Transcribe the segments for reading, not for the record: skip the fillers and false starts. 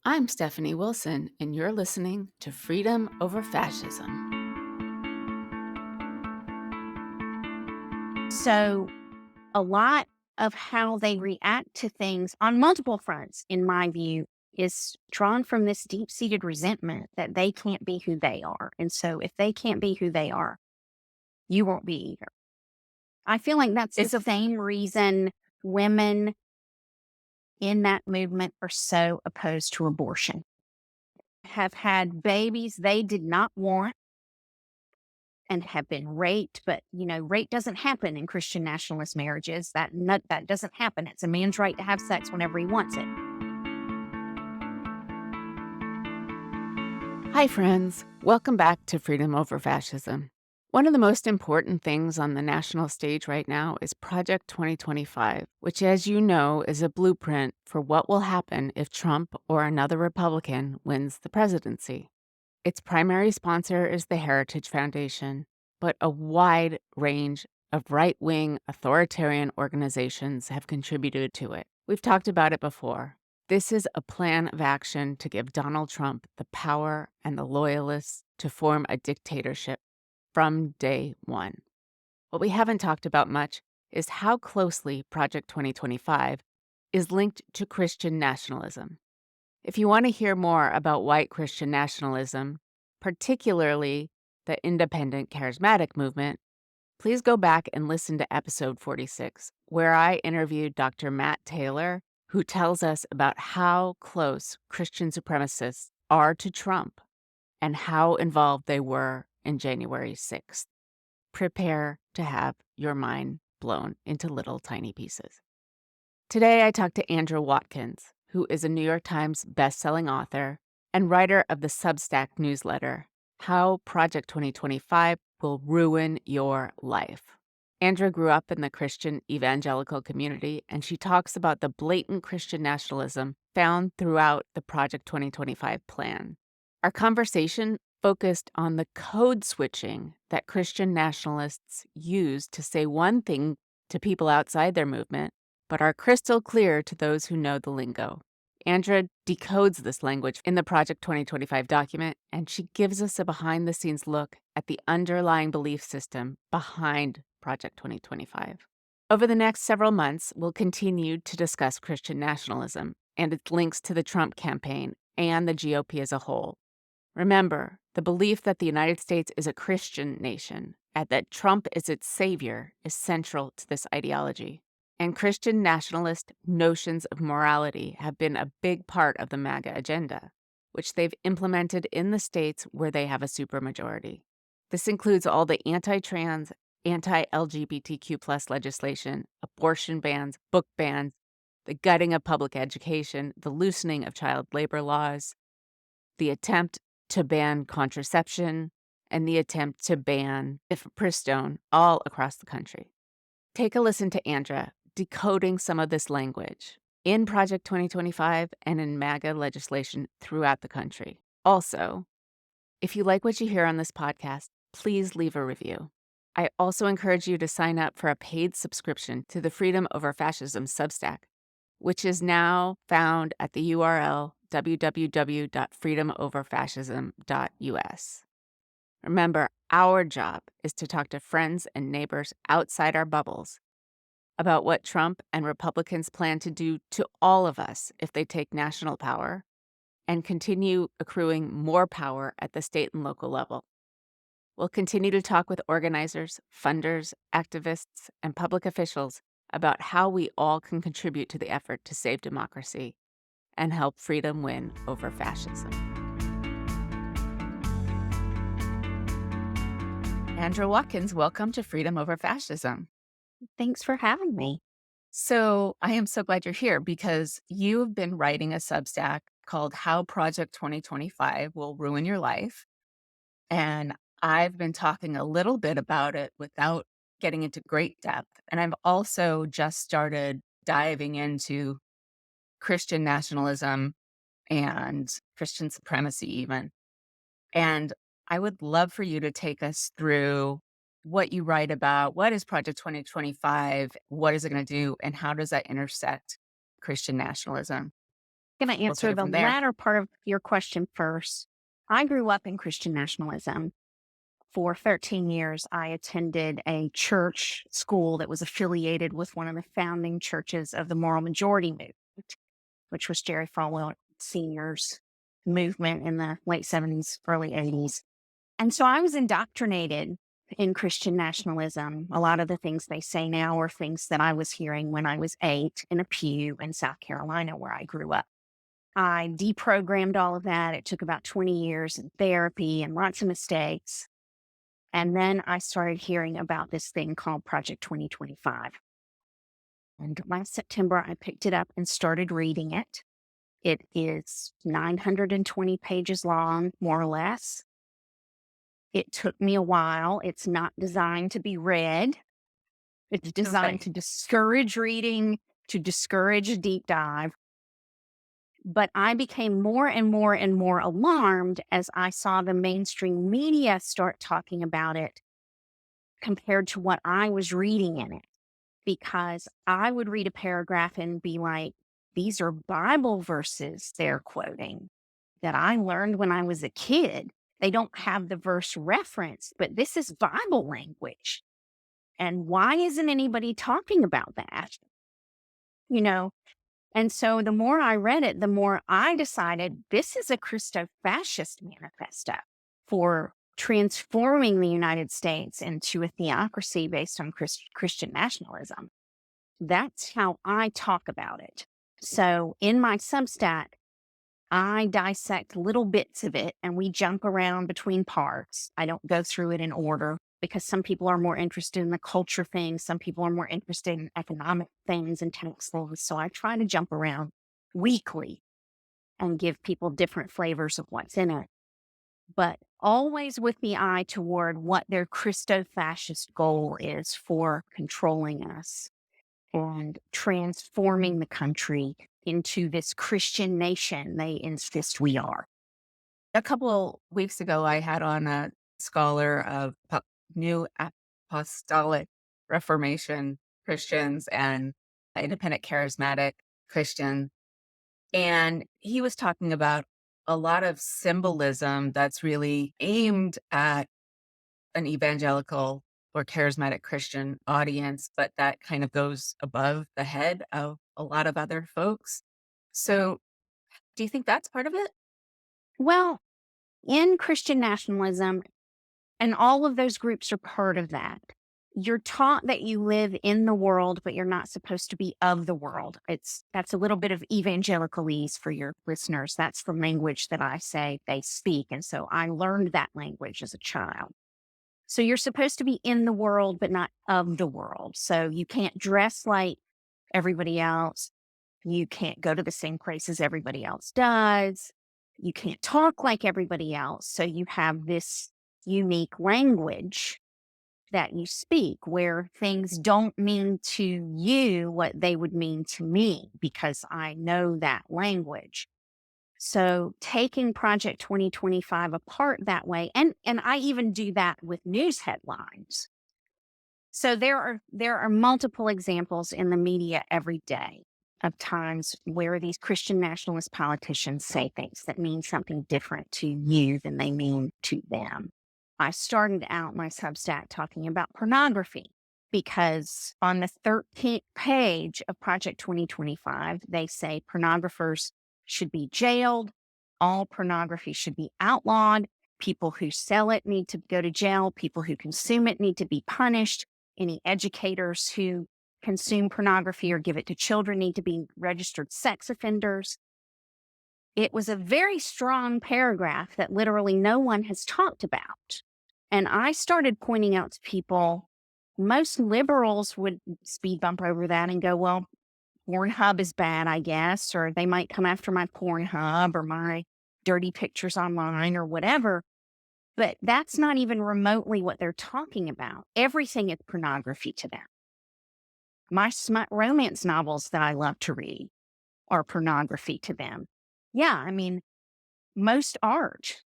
I'm Stephanie Wilson, and you're listening to Freedom Over Fascism. So, a lot of how they react to things on multiple fronts, in my view, is drawn from this deep seated resentment that they can't be who they are. And so, if they can't be who they are, you won't be either. I feel like that's the It's a same reason women in that movement are so opposed to abortion. Have had babies they did not want and have been raped, but rape doesn't happen in Christian nationalist marriages. That doesn't happen. It's a man's right to have sex whenever he wants it. Hi, friends. Welcome back to Freedom Over Fascism. One of the most important things on the national stage right now is Project 2025, which, as you know, is a blueprint for what will happen if Trump or another Republican wins the presidency. Its primary sponsor is the Heritage Foundation, but a wide range of right-wing authoritarian organizations have contributed to it. We've talked about it before. This is a plan of action to give Donald Trump the power and the loyalists to form a dictatorship from day one. What we haven't talked about much is how closely Project 2025 is linked to Christian nationalism. If you want to hear more about white Christian nationalism, particularly the independent charismatic movement, please go back and listen to episode 46, where I interviewed Dr. Matt Taylor, who tells us about how close Christian supremacists are to Trump and how involved they were in January 6th. Prepare to have your mind blown into little tiny pieces. Today, I talked to Andra Watkins, who is a New York Times bestselling author and writer of the Substack newsletter, How Project 2025 Will Ruin Your Life. Andra grew up in the Christian evangelical community, and she talks about the blatant Christian nationalism found throughout the Project 2025 plan. Our conversation focused on the code switching that Christian nationalists use to say one thing to people outside their movement, but are crystal clear to those who know the lingo. Andra decodes this language in the Project 2025 document, and she gives us a behind-the-scenes look at the underlying belief system behind Project 2025. Over the next several months, we'll continue to discuss Christian nationalism and its links to the Trump campaign and the GOP as a whole. Remember, the belief that the United States is a Christian nation and that Trump is its savior is central to this ideology. And Christian nationalist notions of morality have been a big part of the MAGA agenda, which they've implemented in the states where they have a supermajority. This includes all the anti-trans, anti-LGBTQ+ legislation, abortion bans, book bans, the gutting of public education, the loosening of child labor laws, the attempt to ban contraception, and the attempt to ban mifepristone all across the country. Take a listen to Andra decoding some of this language in Project 2025 and in MAGA legislation throughout the country. Also, if you like what you hear on this podcast, please leave a review. I also encourage you to sign up for a paid subscription to the Freedom Over Fascism Substack, which is now found at the URL www.freedomoverfascism.us. Remember, our job is to talk to friends and neighbors outside our bubbles about what Trump and Republicans plan to do to all of us if they take national power and continue accruing more power at the state and local level. We'll continue to talk with organizers, funders, activists, and public officials about how we all can contribute to the effort to save democracy and help freedom win over fascism. Andra Watkins, welcome to Freedom Over Fascism. Thanks for having me. So I am so glad you're here because you've been writing a Substack called How Project 2025 Will Ruin Your Life. And I've been talking a little bit about it without getting into great depth. And I've also just started diving into Christian nationalism and Christian supremacy even. And I would love for you to take us through what you write about. What is Project 2025? What is it going to do? And how does that intersect Christian nationalism? going to We'll take answer it the from there. latter part of your question first. I grew up in Christian nationalism. For 13 years, I attended a church school that was affiliated with one of the founding churches of the moral majority movement, which was Jerry Falwell Sr.'s movement in the late 70s, early 80s. And so I was indoctrinated in Christian nationalism. A lot of the things they say now are things that I was hearing when I was 8 in a pew in South Carolina, where I grew up. I deprogrammed all of that. It took about 20 years in therapy and lots of mistakes. And then I started hearing about this thing called Project 2025. And last September, I picked it up and started reading it. It is 920 pages long, more or less. It took me a while. It's not designed to be read. It's designed to discourage reading, to discourage a deep dive. But I became more and more and more alarmed as I saw the mainstream media start talking about it compared to what I was reading in it. Because I would read a paragraph and be like, these are Bible verses they're quoting that I learned when I was a kid. They don't have the verse reference, but this is Bible language. And why isn't anybody talking about that? You know, and so the more I read it, the more I decided this is a Christo-Fascist manifesto for transforming the United States into a theocracy based on Christian nationalism. That's how I talk about it. So in my Substack, I dissect little bits of it and we jump around between parts. I don't go through it in order because some people are more interested in the culture things. Some people are more interested in economic things and tax laws. So I try to jump around weekly and give people different flavors of what's in it, but always with the eye toward what their Christo-Fascist goal is for controlling us and transforming the country into this Christian nation they insist we are. A couple weeks ago, I had on a scholar of New Apostolic Reformation Christians and independent charismatic Christian. And he was talking about a lot of symbolism that's really aimed at an evangelical or charismatic Christian audience, but that kind of goes above the head of a lot of other folks. So, do you think that's part of it? Well, in Christian nationalism, and all of those groups are part of that, you're taught that you live in the world, but you're not supposed to be of the world. That's a little bit of evangelicalese for your listeners. That's the language that I say they speak. And so I learned that language as a child. So you're supposed to be in the world, but not of the world. So you can't dress like everybody else. You can't go to the same places everybody else does. You can't talk like everybody else. So you have this unique language that you speak where things don't mean to you what they would mean to me because I know that language. So taking Project 2025 apart that way, and I even do that with news headlines. So there are multiple examples in the media every day of times where these Christian nationalist politicians say things that mean something different to you than they mean to them. I started out my Substack talking about pornography because on the 13th page of Project 2025, they say pornographers should be jailed. All pornography should be outlawed. People who sell it need to go to jail. People who consume it need to be punished. Any educators who consume pornography or give it to children need to be registered sex offenders. It was a very strong paragraph that literally no one has talked about. And I started pointing out to people, most liberals would speed bump over that and go, well, Pornhub is bad, I guess, or they might come after my Pornhub or my dirty pictures online or whatever. But that's not even remotely what they're talking about. Everything is pornography to them. My smut romance novels that I love to read are pornography to them. Yeah, I mean, most art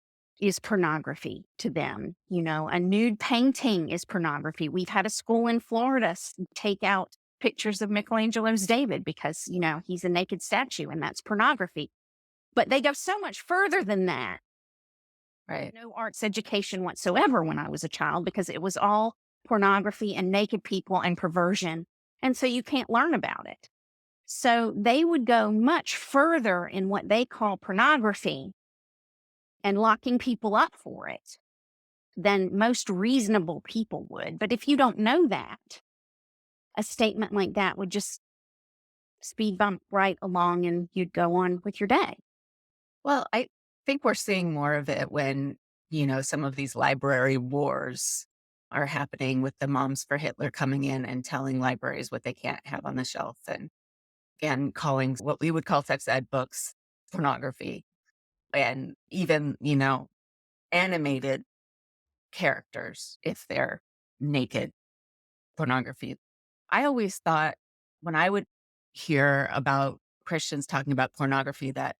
is pornography to them. You know, a nude painting is pornography. We've had a school in Florida take out pictures of Michelangelo's David because, he's a naked statue and that's pornography. But they go so much further than that. Right. No arts education whatsoever when I was a child because it was all pornography and naked people and perversion. And so you can't learn about it. So they would go much further in what they call pornography and locking people up for it than most reasonable people would. But if you don't know that, a statement like that would just speed bump right along and you'd go on with your day. Well, I think we're seeing more of it when, some of these library wars are happening with the Moms for Hitler coming in and telling libraries what they can't have on the shelf and calling what we would call sex ed books pornography and even, animated characters if they're naked pornography. I always thought when I would hear about Christians talking about pornography that,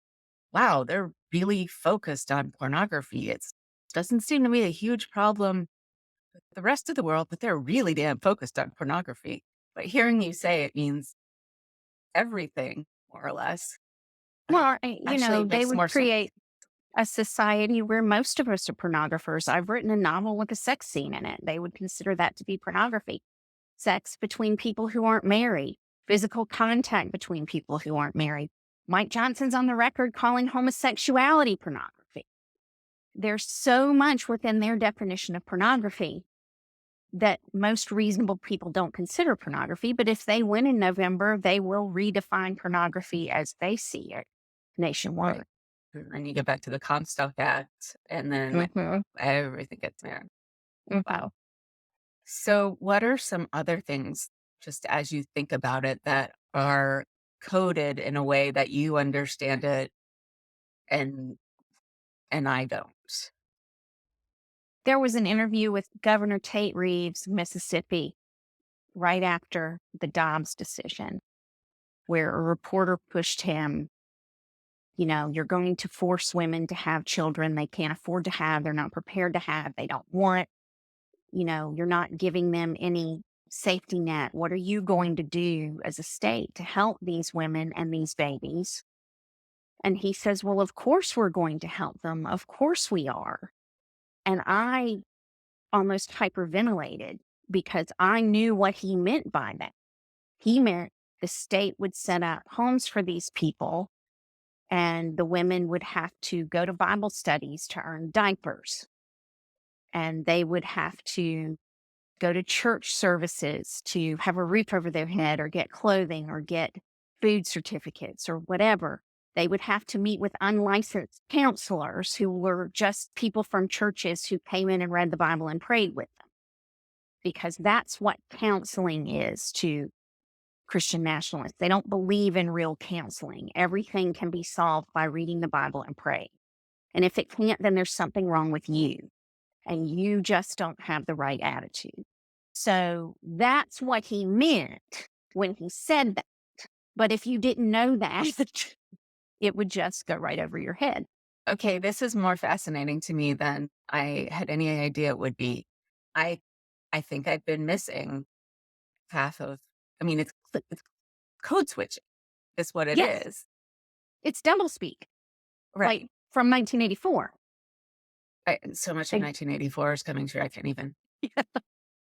wow, they're really focused on pornography. It doesn't seem to be a huge problem with the rest of the world, but they're really damn focused on pornography. But hearing you say it means everything, more or less. Well, Actually, it they makes would more sense. create a society where most of us are pornographers. I've written a novel with a sex scene in it. They would consider that to be pornography. Sex between people who aren't married, physical contact between people who aren't married. Mike Johnson's on the record calling homosexuality pornography. There's so much within their definition of pornography that most reasonable people don't consider pornography. But if they win in November, they will redefine pornography as they see it nationwide. Right. And you get back to the Comstock Act, and then Mhm. everything gets there. Mhm. Wow. So, what are some other things, just as you think about it, that are coded in a way that you understand it and I don't? There was an interview with Governor Tate Reeves, Mississippi, right after the Dobbs decision, where a reporter pushed him, you're going to force women to have children they can't afford to have, they're not prepared to have, they don't want, you're not giving them any safety net. What are you going to do as a state to help these women and these babies? And he says, well, of course we're going to help them. Of course we are. And I almost hyperventilated because I knew what he meant by that. He meant the state would set up homes for these people and the women would have to go to Bible studies to earn diapers. And they would have to go to church services to have a roof over their head or get clothing or get food certificates or whatever. They would have to meet with unlicensed counselors who were just people from churches who came in and read the Bible and prayed with them. Because that's what counseling is to Christian nationalists. They don't believe in real counseling. Everything can be solved by reading the Bible and praying. And if it can't, then there's something wrong with you. And you just don't have the right attitude. So that's what he meant when he said that. But if you didn't know that, it would just go right over your head. Okay, this is more fascinating to me than I had any idea it would be. I I think I've been missing half of. I mean, it's code switching. Is what it Yes, is. it's doublespeak, Right. like from 1984. So much of Ex- 1984 is coming true. I can't even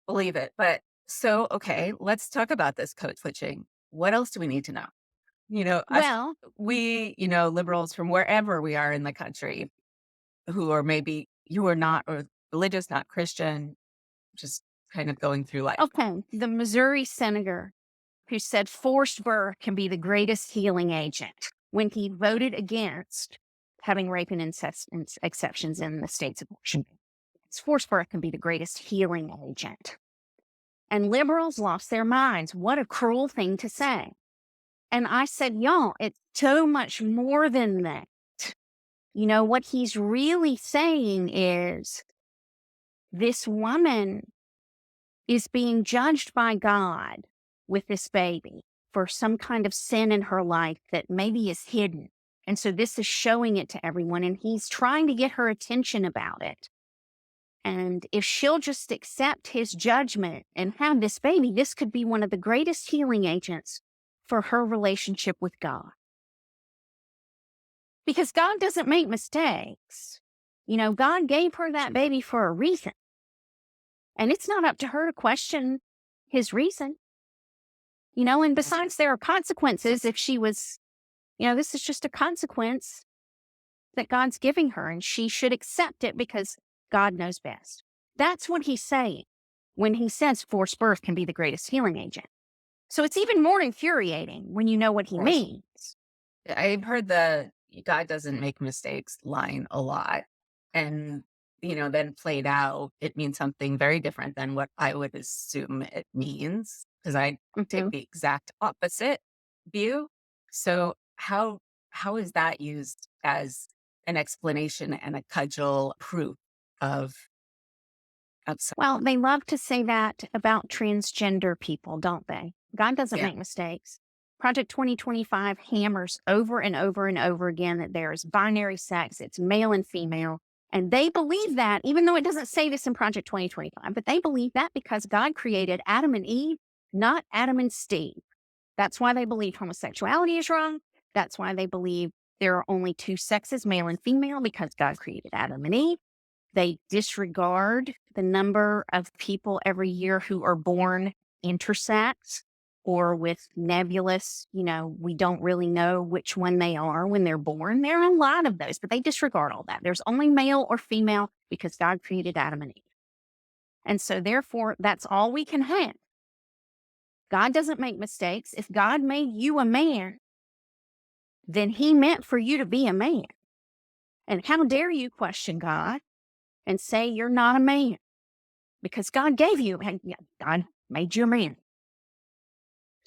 believe it. But so, okay, let's talk about this code switching. What else do we need to know? Us, Well, liberals from wherever we are in the country who are maybe you are not or religious, not Christian, just kind of going through life. okay, the Missouri senator who said forced birth can be the greatest healing agent when he voted against having rape and incest exceptions in the state's abortion. Forced birth can be the greatest healing agent. And liberals lost their minds. What a cruel thing to say. And I said, y'all, it's so much more than that. What he's really saying is this woman is being judged by God with this baby for some kind of sin in her life that maybe is hidden. And so this is showing it to everyone, and he's trying to get her attention about it. And if she'll just accept his judgment and have this baby, this could be one of the greatest healing agents for her relationship with God. Because God doesn't make mistakes. God gave her that baby for a reason. And it's not up to her to question his reason. And besides, there are consequences if she was, this is just a consequence that God's giving her, and she should accept it because God knows best. That's what he's saying when he says forced birth can be the greatest healing agent. So it's even more infuriating when you know what he means. I've heard the God doesn't make mistakes line a lot. And, then played out, it means something very different than what I would assume it means, because I take the exact opposite view. So how is that used as an explanation and a cudgel proof of Well, they love to say that about transgender people, don't they? God doesn't make mistakes. Project 2025 hammers over and over and over again that there is binary sex, it's male and female. And they believe that, even though it doesn't say this in Project 2025, but they believe that because God created Adam and Eve, not Adam and Steve. That's why they believe homosexuality is wrong. That's why they believe there are only two sexes, male and female, because God created Adam and Eve. They disregard the number of people every year who are born intersex or with nebulous, we don't really know which one they are when they're born. There are a lot of those, but they disregard all that. There's only male or female because God created Adam and Eve. And so therefore, that's all we can have. God doesn't make mistakes. If God made you a man, then he meant for you to be a man. And how dare you question God and say you're not a man? Because God gave you, God made you a man.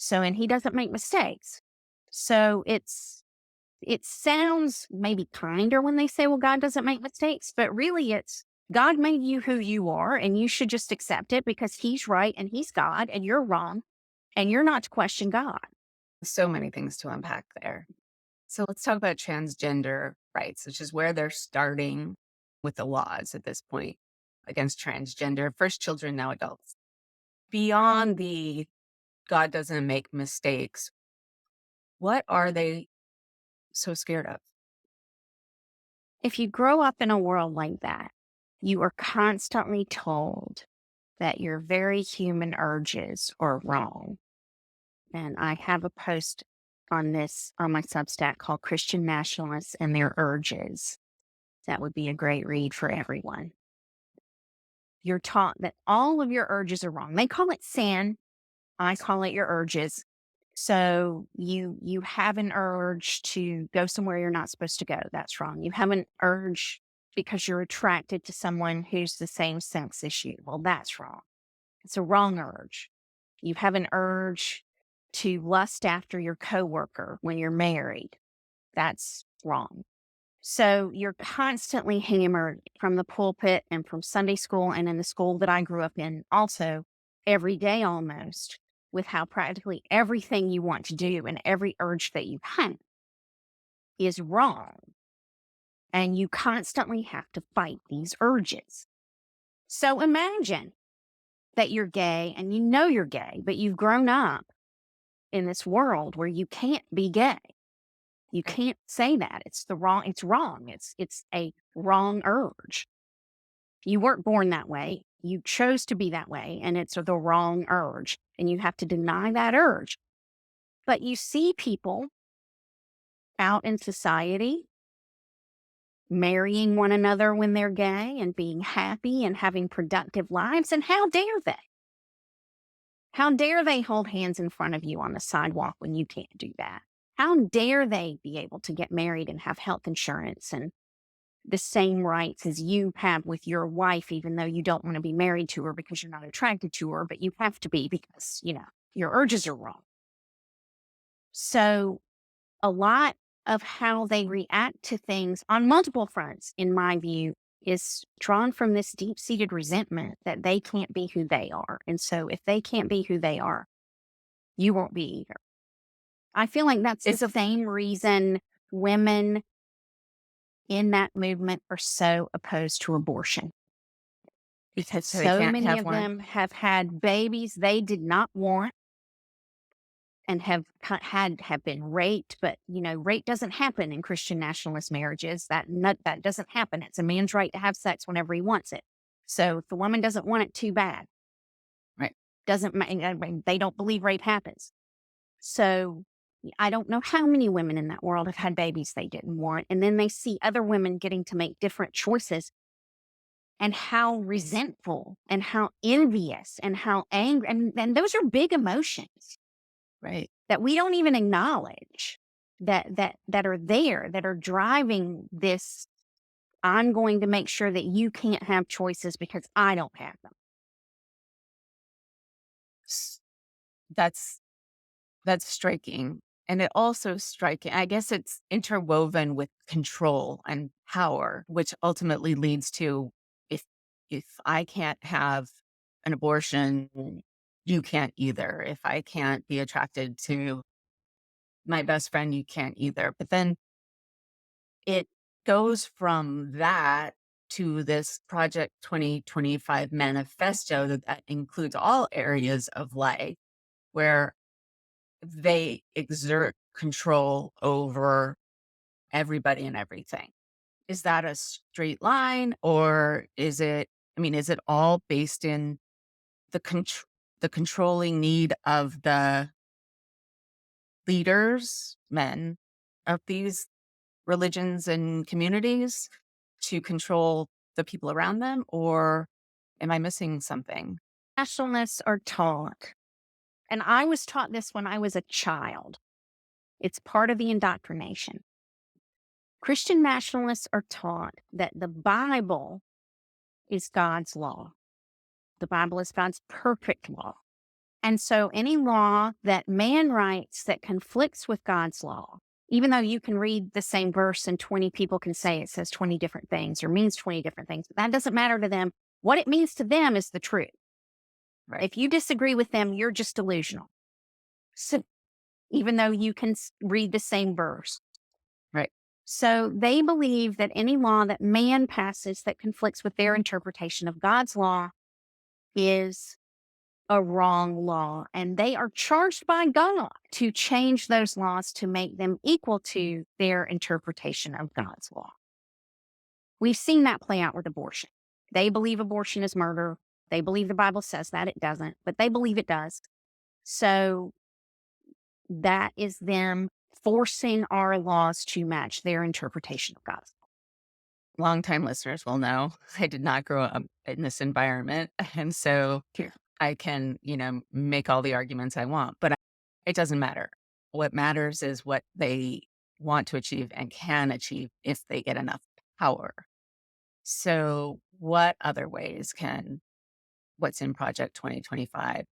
So, and he doesn't make mistakes. So it sounds maybe kinder when they say, well, God doesn't make mistakes, but really it's God made you who you are, and you should just accept it because he's right and he's God and you're wrong and you're not to question God. So many things to unpack there. So let's talk about transgender rights, which is where they're starting with the laws at this point against transgender, first children, now adults. Beyond the God doesn't make mistakes, what are they so scared of? If you grow up in a world like that, you are constantly told that your very human urges are wrong. And I have a post on this on my substack called Christian Nationalists and Their Urges. That would be a great read for everyone. You're taught that all of your urges are wrong. They call it sin. I call it your urges. So you have an urge to go somewhere you're not supposed to go. That's wrong. You have an urge because you're attracted to someone who's the same sex as you. Well, that's wrong. It's a wrong urge. You have an urge to lust after your coworker when you're married. That's wrong. So you're constantly hammered from the pulpit and from Sunday school and in the school that I grew up in also every day almost with how practically everything you want to do and every urge that you have is wrong. And you constantly have to fight these urges. So imagine that you're gay and you know you're gay, but you've grown up in this world where you can't be gay. You can't say that. It's wrong. It's a wrong urge. You weren't born that way. You chose to be that way, and it's the wrong urge. And you have to deny that urge. But you see people out in society marrying one another when they're gay and being happy and having productive lives. And how dare they? How dare they hold hands in front of you on the sidewalk when you can't do that? How dare they be able to get married and have health insurance and the same rights as you have with your wife, even though you don't want to be married to her because you're not attracted to her, but you have to be because, your urges are wrong. So a lot of how they react to things on multiple fronts, in my view, is drawn from this deep-seated resentment that they can't be who they are. And so if they can't be who they are, you won't be either. I feel like that's the same reason women in that movement are so opposed to abortion. because So they so can't many have of one? them have had babies they did not want and have been raped. But rape doesn't happen in Christian nationalist marriages. That doesn't happen. It's a man's right to have sex whenever he wants it. So if the woman doesn't want it, too bad. Right. Doesn't they don't believe rape happens. So I don't know how many women in that world have had babies they didn't want, and then they see other women getting to make different choices, and how resentful and how envious and how angry, and those are big emotions Right. that we don't even acknowledge, that are there, that are driving this. I'm going to make sure that you can't have choices because I don't have them. S- That's That's striking. And it also striking, I guess it's interwoven with control and power, which ultimately leads to if I can't have an abortion, you can't either. If I can't be attracted to my best friend, you can't either. But then it goes from that to this Project 2025 manifesto that includes all areas of life where they exert control over everybody and everything. Is that a straight line, or is it all based in the controlling need of the leaders, men of these religions and communities to control the people around them, or am I missing something? Nationalists are taught, and I was taught this when I was a child. It's part of the indoctrination. Christian nationalists are taught that the Bible is God's law. The Bible is God's perfect law. And so any law that man writes that conflicts with God's law, even though you can read the same verse and 20 people can say it says 20 different things or means 20 different things, that doesn't matter to them. What it means to them is the truth. Right. If you disagree with them, you're just delusional. So even though you can read the same verse. Right. So they believe that any law that man passes that conflicts with their interpretation of God's law is a wrong law. And they are charged by God to change those laws to make them equal to their interpretation of God's law. We've seen that play out with abortion. They believe abortion is murder. They believe the Bible says that. It doesn't, but they believe it does. So that is them forcing our laws to match their interpretation of God's law. Longtime listeners will know I did not grow up in this environment. And so Here. I can, make all the arguments I want, but it doesn't matter. What matters is what they want to achieve and can achieve if they get enough power. So, what other ways can what's in Project 2025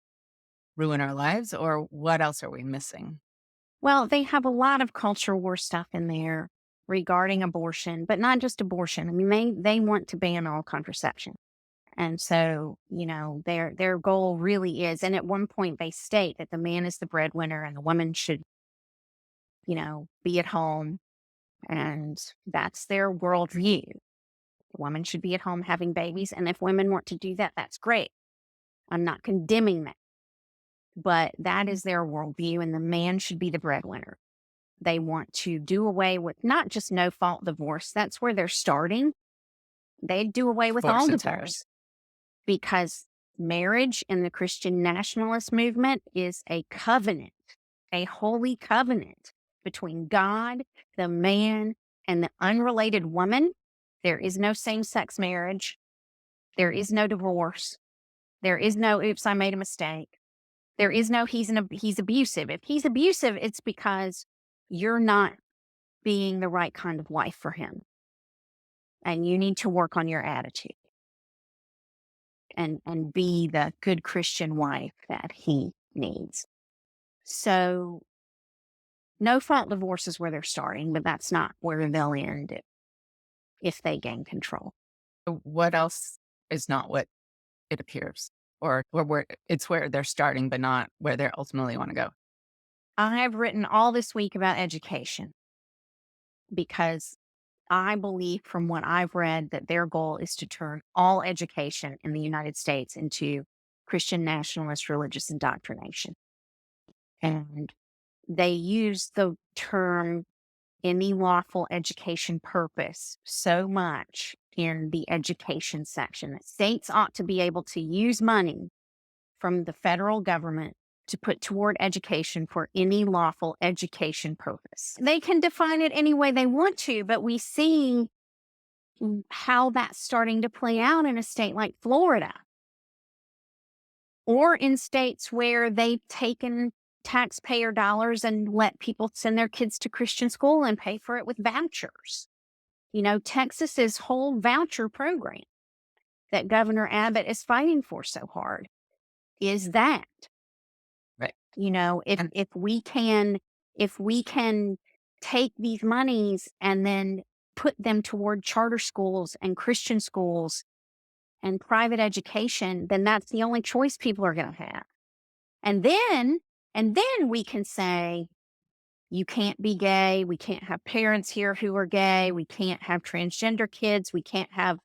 ruin our lives, or what else are we missing? Well, they have a lot of culture war stuff in there regarding abortion, but not just abortion. I mean, they want to ban all contraception. And so, their goal really is, and at one point they state that the man is the breadwinner and the woman should, be at home. And that's their worldview. The woman should be at home having babies. And if women want to do that, that's great. I'm not condemning that. But that is their worldview, and the man should be the breadwinner. They want to do away with not just no fault divorce. That's where they're starting. They do away with all Divorce entirely. divorce because marriage in the Christian nationalist movement is a covenant, a holy covenant between God, the man, and the unrelated woman. There is no same-sex marriage. There is no divorce. There is no, oops, I made a mistake. There is no, he's abusive. If he's abusive, it's because you're not being the right kind of wife for him. And you need to work on your attitude and be the good Christian wife that he needs. So no fault divorce is where they're starting, but that's not where they'll end it if they gain control. What else is not what it appears, or where they're starting, but not where they ultimately want to go? I have written all this week about education because I believe from what I've read that their goal is to turn all education in the United States into Christian nationalist religious indoctrination. And they use the term any lawful education purpose so much in the education section that states ought to be able to use money from the federal government to put toward education for any lawful education purpose. They can define it any way they want to, but we see how that's starting to play out in a state like Florida or in states where they've taken taxpayer dollars and let people send their kids to Christian school and pay for it with vouchers. Texas's whole voucher program that Governor Abbott is fighting for so hard is that. Right. If And if we can take these monies and then put them toward charter schools and Christian schools and private education, then that's the only choice people are going to have. And then we can say, you can't be gay. We can't have parents here who are gay. We can't have transgender kids. We can't have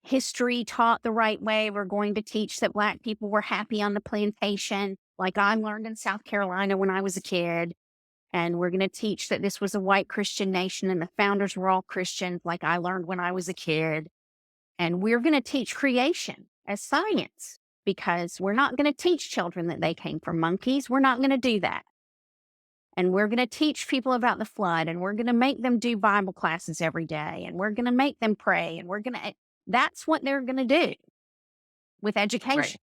history taught the right way. We're going to teach that Black people were happy on the plantation, like I learned in South Carolina when I was a kid. And we're going to teach that this was a white Christian nation and the founders were all Christians, like I learned when I was a kid. And we're going to teach creation as science because we're not going to teach children that they came from monkeys. We're not going to do that. And we're going to teach people about the flood, and we're going to make them do Bible classes every day, and we're going to make them pray, and that's what they're going to do with education. right.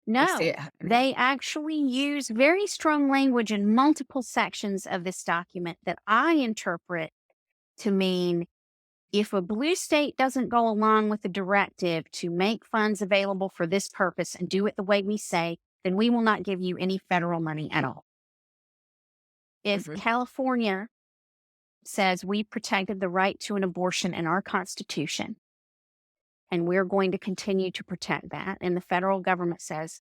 We No, see it happening. they actually use very strong language in multiple sections of this document that I interpret to mean if a blue state doesn't go along with the directive to make funds available for this purpose and do it the way we say, then we will not give you any federal money at all. If Mhm. California says we protected the right to an abortion in our Constitution, and we're going to continue to protect that, and the federal government says,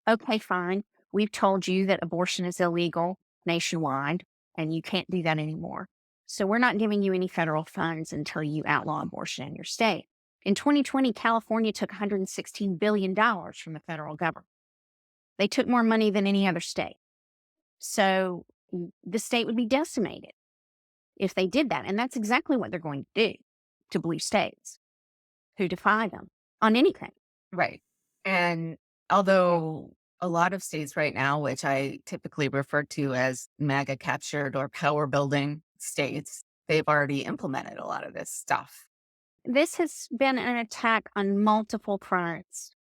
okay, fine, we've told you that abortion is illegal nationwide, and you can't do that anymore. So we're not giving you any federal funds until you outlaw abortion in your state. In 2020, California took $116 billion from the federal government. They took more money than any other state. So the state would be decimated if they did that. And that's exactly what they're going to do to blue states who defy them on anything. Right. And although a lot of states right now, which I typically refer to as MAGA captured or power building states, they've already implemented a lot of this stuff. This has been an attack on multiple fronts.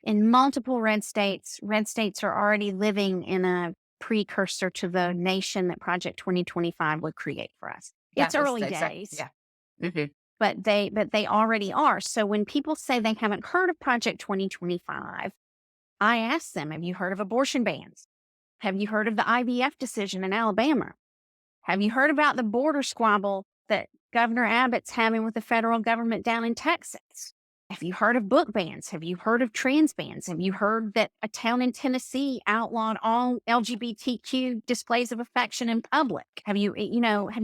In multiple red states are already living in a precursor to the nation that Project 2025 would create for us. It's early days. Yeah. Mhm. But they already are. So when people say they haven't heard of Project 2025, I ask them, have you heard of abortion bans? Have you heard of the IVF decision in Alabama? Have you heard about the border squabble that Governor Abbott's having with the federal government down in Texas? Have you heard of book bans? Have you heard of trans bans? Have you heard that a town in Tennessee outlawed all LGBTQ displays of affection in public? Have you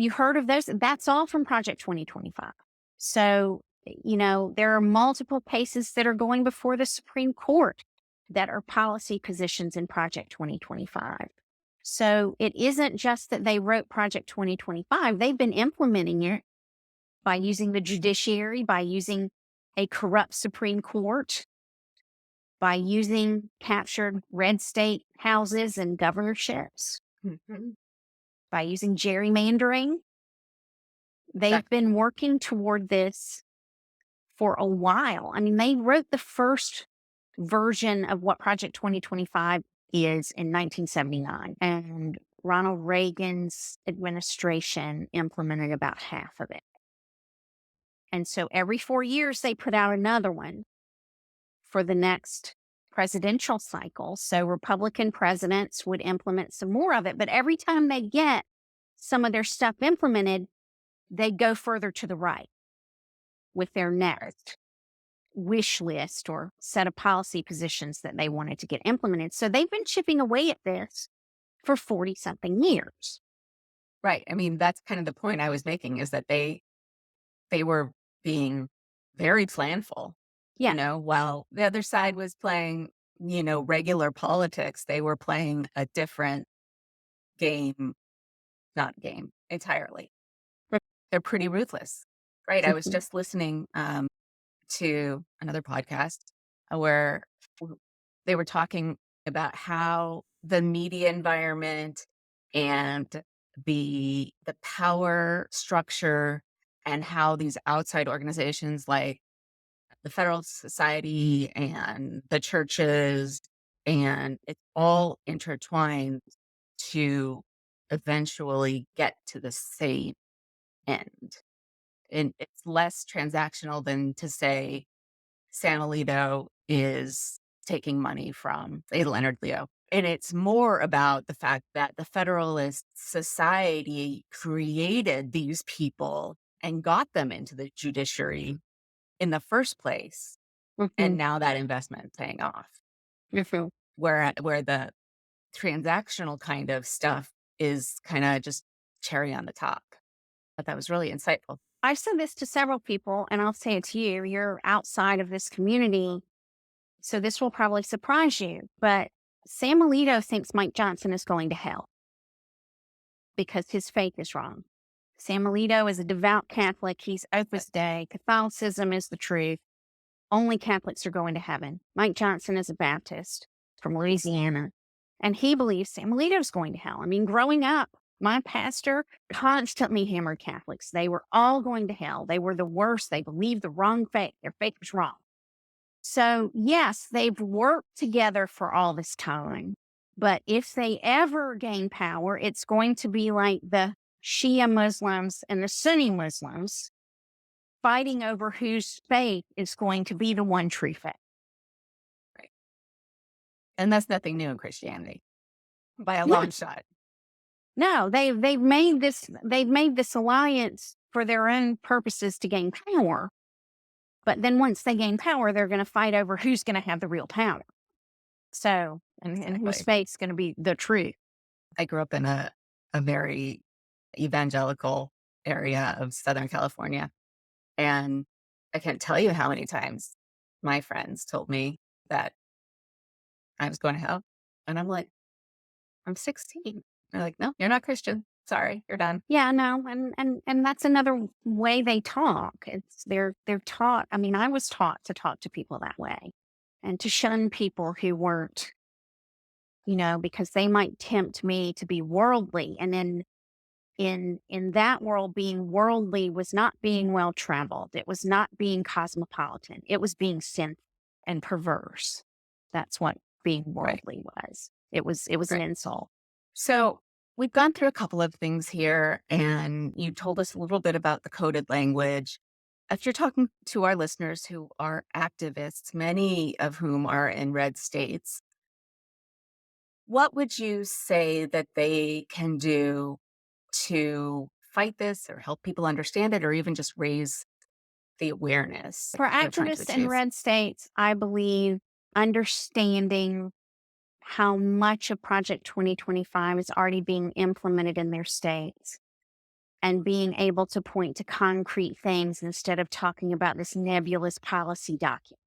heard of those? That's all from Project 2025. So, there are multiple cases that are going before the Supreme Court that are policy positions in Project 2025. So it isn't just that they wrote Project 2025. They've been implementing it by using the judiciary, by using a corrupt Supreme Court, by using captured red state houses and governorships, Mhm. by using gerrymandering. They've been working toward this for a while. I mean, they wrote the first version of what Project 2025 is in 1979, and Ronald Reagan's administration implemented about half of it. And so every 4 years, they put out another one for the next presidential cycle. So Republican presidents would implement some more of it. But every time they get some of their stuff implemented, they go further to the right with their next wish list or set of policy positions that they wanted to get implemented. So they've been chipping away at this for 40 something years. Right. I mean, that's kind of the point I was making is that they they were being very planful, Yeah. while the other side was playing, regular politics. They were playing a different game, not game entirely. They're pretty ruthless, right? I was Mhm. just listening to another podcast where they were talking about how the media environment and the power structure and how these outside organizations like the Federal Society and the churches and it's all intertwined to eventually get to the same end. And it's less transactional than to say San Alito is taking money from A. Leonard Leo. And it's more about the fact that the Federalist Society created these people and got them into the judiciary in the first place. And Mhm. now that investment paying off. Mhm. Where the transactional kind of stuff is kind of just cherry on the top. But that was really insightful. I've said this to several people, and I'll say it to you. You're outside of this community, so this will probably surprise you. But Sam Alito thinks Mike Johnson is going to hell because his faith is wrong. Sam Alito is a devout Catholic. He's Opus Dei. Catholicism is the truth. Only Catholics are going to heaven. Mike Johnson is a Baptist from Louisiana, and he believes Sam Alito is going to hell. I mean, growing up, my pastor constantly hammered Catholics. They were all going to hell. They were the worst. They believed the wrong faith. Their faith was wrong. So, yes, they've worked together for all this time. But if they ever gain power, it's going to be like the Shia Muslims and the Sunni Muslims fighting over whose faith is going to be the one true faith. Right. And that's nothing new in Christianity by a No, long shot. no, they've made this alliance for their own purposes to gain power. But then once they gain power, they're going to fight over who's going to have the real power. So, and whose Exactly. faith's going to be the truth. I grew up in a very evangelical area of Southern California. And I can't tell you how many times my friends told me that I was going to hell. And I'm like, I'm 16. They're like, no, you're not Christian. Sorry, you're done. Yeah, no, and that's another way they talk. It's they're taught. I mean, I was taught to talk to people that way, and to shun people who weren't, because they might tempt me to be worldly, and then in that world, being worldly was not being well traveled. It was not being cosmopolitan. It was being sinful and perverse. That's what being Right. worldly was. It was an Right. insult. So we've gone through a couple of things here, and you told us a little bit about the coded language. If you're talking to our listeners who are activists, many of whom are in red states, what would you say that they can do to fight this or help people understand it or even just raise the awareness For they're trying to activists in achieve? red states, I believe understanding how much of Project 2025 is already being implemented in their states and being able to point to concrete things instead of talking about this nebulous policy document.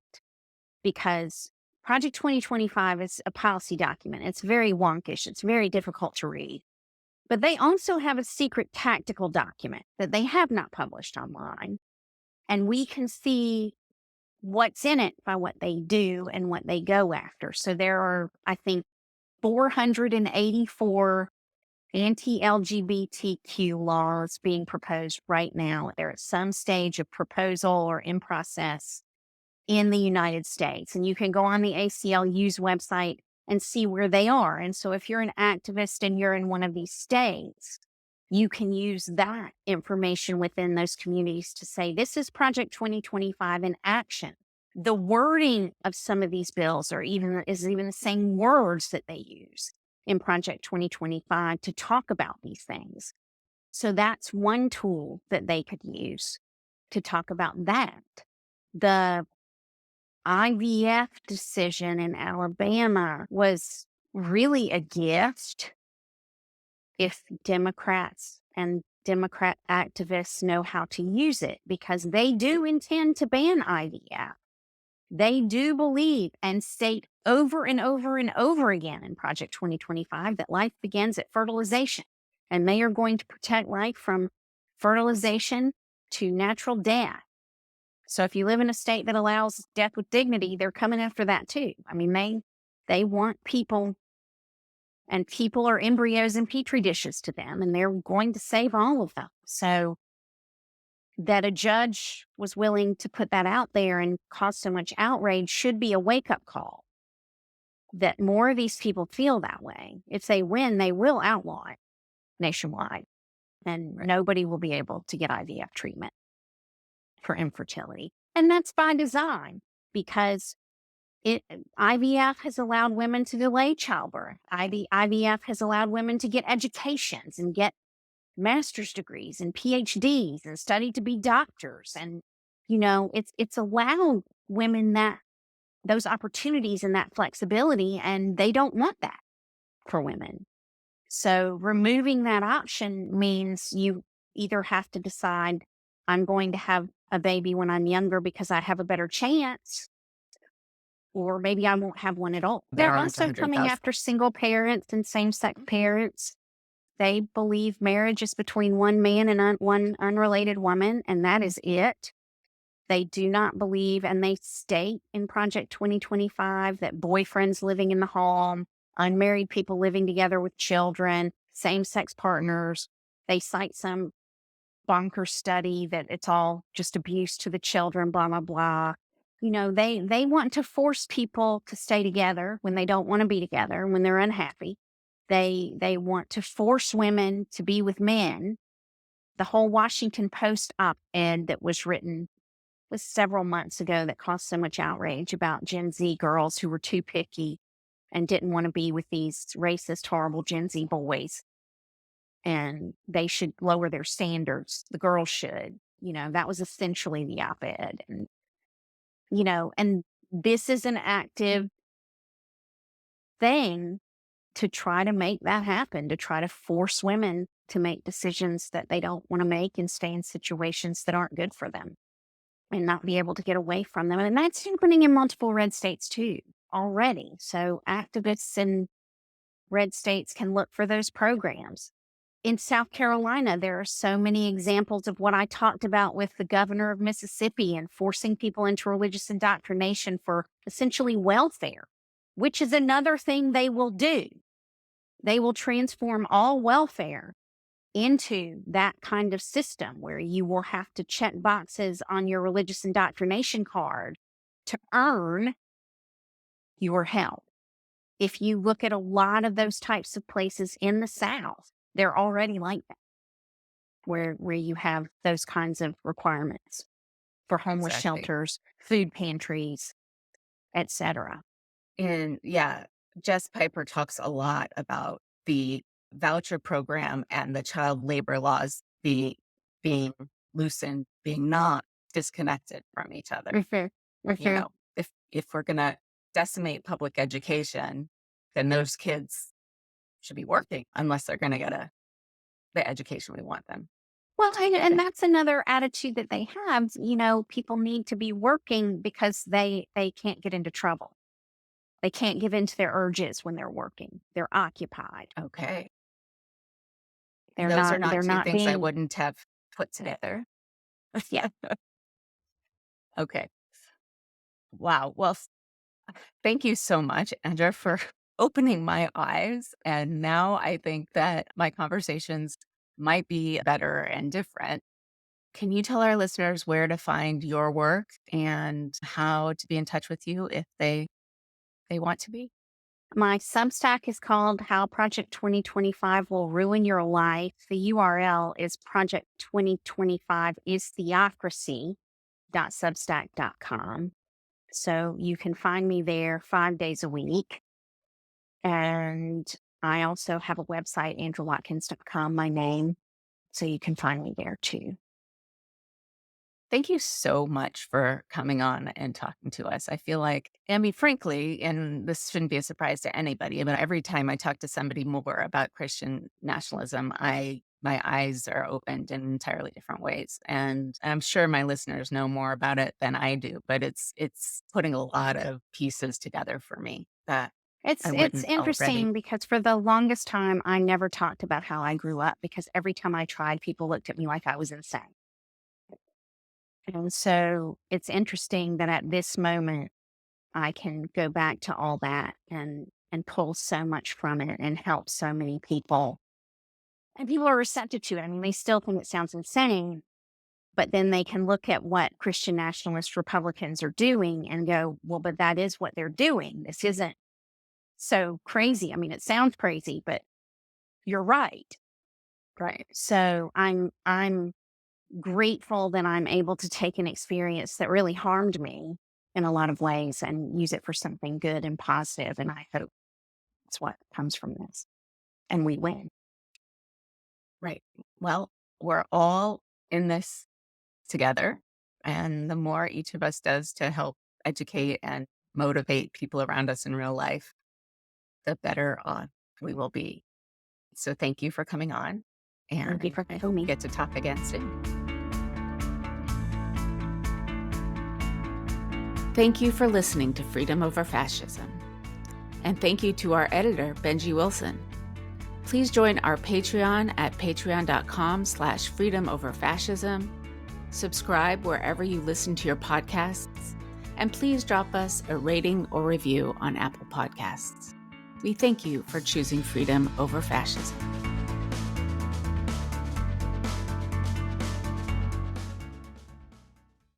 Because Project 2025 is a policy document. It's very wonkish. It's very difficult to read. But they also have a secret tactical document that they have not published online. And we can see what's in it by what they do and what they go after. So there are, I think, 484 anti-LGBTQ laws being proposed right now. They're at some stage of proposal or in process in the United States. And you can go on the ACLU's website and see where they are. And so if you're an activist and you're in one of these states, you can use that information within those communities to say, this is Project 2025 in action. The wording of some of these bills is even the same words that they use in Project 2025 to talk about these things. So that's one tool that they could use to talk about that. The IVF decision in Alabama was really a gift if Democrats and Democrat activists know how to use it because they do intend to ban IVF. They do believe and state over and over and over again in Project 2025 that life begins at fertilization, and they are going to protect life from fertilization to natural death. So if you live in a state that allows death with dignity, they're coming after that too. I mean, they want people, and people are embryos in petri dishes to them, and they're going to save all of them. So that a judge was willing to put that out there and cause so much outrage should be a wake-up call that more of these people feel that way. If they win, they will outlaw it nationwide, and nobody will be able to get IVF treatment for infertility. And that's by design, because IVF has allowed women to delay childbirth. IVF has allowed women to get educations and get master's degrees and PhDs and study to be doctors. And, it's allowed women those opportunities and that flexibility, and they don't want that for women. So removing that option means you either have to decide, I'm going to have a baby when I'm younger because I have a better chance, or maybe I won't have one at all. They're also coming after single parents and same-sex parents. They believe marriage is between one man and one unrelated woman, and that is it. They do not believe, and they state in Project 2025 that boyfriends living in the home, unmarried people living together with children, same-sex partners, they cite some bonker study that it's all just abuse to the children, blah, blah, blah. They want to force people to stay together when they don't want to be together, when they're unhappy. They want to force women to be with men. The whole Washington Post op-ed that was written was several months ago that caused so much outrage about Gen Z girls who were too picky and didn't want to be with these racist, horrible Gen Z boys. And they should lower their standards. The girls should. That was essentially the op-ed. And, and this is an active thing to try to make that happen, to try to force women to make decisions that they don't want to make and stay in situations that aren't good for them and not be able to get away from them. And that's happening in multiple red states too already. So activists in red states can look for those programs. In South Carolina, there are so many examples of what I talked about with the governor of Mississippi and forcing people into religious indoctrination for essentially welfare, which is another thing they will do. They will transform all welfare into that kind of system where you will have to check boxes on your religious indoctrination card to earn your help. If you look at a lot of those types of places in the South, they're already like that, where you have those kinds of requirements for homeless shelters, food pantries, etc. And Jess Piper talks a lot about the voucher program and the child labor laws being loosened, being not disconnected from each other. If we're going to decimate public education, then those kids should be working unless they're going to get the education we want them. Well, and that's another attitude that they have. People need to be working because they can't get into trouble. They can't give in to their urges when they're working. They're occupied. Okay. Those are not two things I wouldn't have put together. Yeah. Okay. Wow. Well, thank you so much, Andra, for opening my eyes. And now I think that my conversations might be better and different. Can you tell our listeners where to find your work and how to be in touch with you if they want to be? My substack is called How Project 2025 Will Ruin Your Life. The URL is Project 2025 is theocracy.substack.com. So you can find me there 5 days a week. And I also have a website, andrawatkins.com, my name. So you can find me there too. Thank you so much for coming on and talking to us. I feel like, frankly, and this shouldn't be a surprise to anybody, but every time I talk to somebody more about Christian nationalism, I my eyes are opened in entirely different ways. And I'm sure my listeners know more about it than I do, but it's putting a lot of pieces together for me that I It's wouldn't already. interesting because for the longest time, I never talked about how I grew up because every time I tried, people looked at me like I was insane. And so it's interesting that at this moment, I can go back to all that and pull so much from it and help so many people. And people are receptive to it. I mean, they still think it sounds insane, but then they can look at what Christian nationalist Republicans are doing and go, well, but that is what they're doing. This isn't so crazy. I mean, it sounds crazy, but you're right. Right. So I'm grateful that I'm able to take an experience that really harmed me in a lot of ways and use it for something good and positive. And I hope that's what comes from this. And we win. Right. Well, we're all in this together. And the more each of us does to help educate and motivate people around us in real life, the better off we will be. So thank you for coming on. Thank you And for I having hope we me. get to talk again soon. Thank you for listening to Freedom Over Fascism. And thank you to our editor, Benji Wilson. Please join our Patreon at patreon.com/freedomoverfascism. Subscribe wherever you listen to your podcasts. And please drop us a rating or review on Apple Podcasts. We thank you for choosing freedom over fascism.